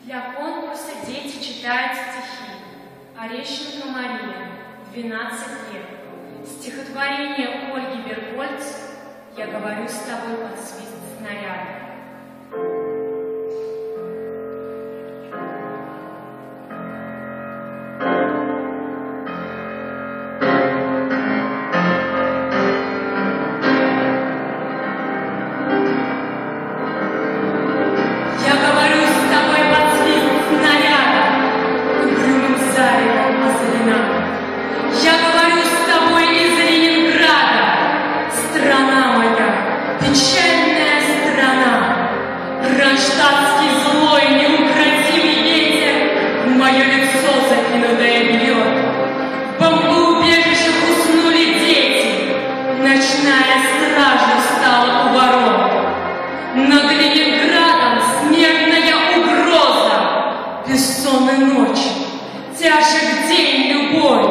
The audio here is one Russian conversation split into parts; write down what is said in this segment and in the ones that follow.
Для конкурса дети читают стихи. Орещенко Мария, 12 лет. Стихотворение Ольги Беркольц «Я говорю с тобой под свист снаряда». Тяжек день, любовь,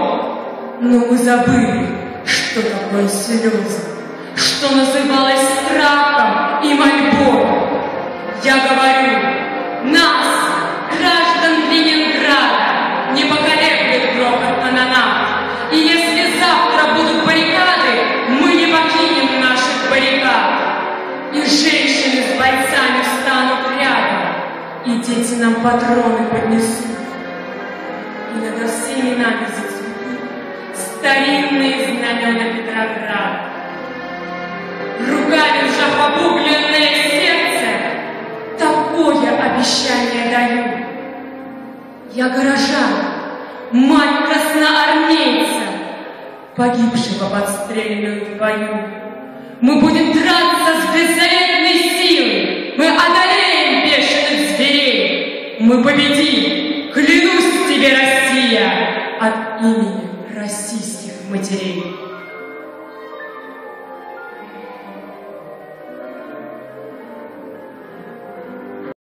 но мы забыли, что такое слезы, что называлось страхом и мольбой. Я говорю, нас, граждан Ленинграда, не поколеблет грохот канонад, и если завтра будут баррикады, мы не покинем наших баррикад, и женщины с бойцами встанут рядом, и дети нам патроны поднесут. И над всеми нами зацветут старинные знамена Петрограда. Руками сжав обугленное сердце, такое обещание даю. Я горожан, мать красноармейца, погибшего подстреленную в бою. Мы будем драться с беззаветной силой, мы одолеем бешеных зверей, мы победим. Клянусь тебе, Россия, от имени российских матерей.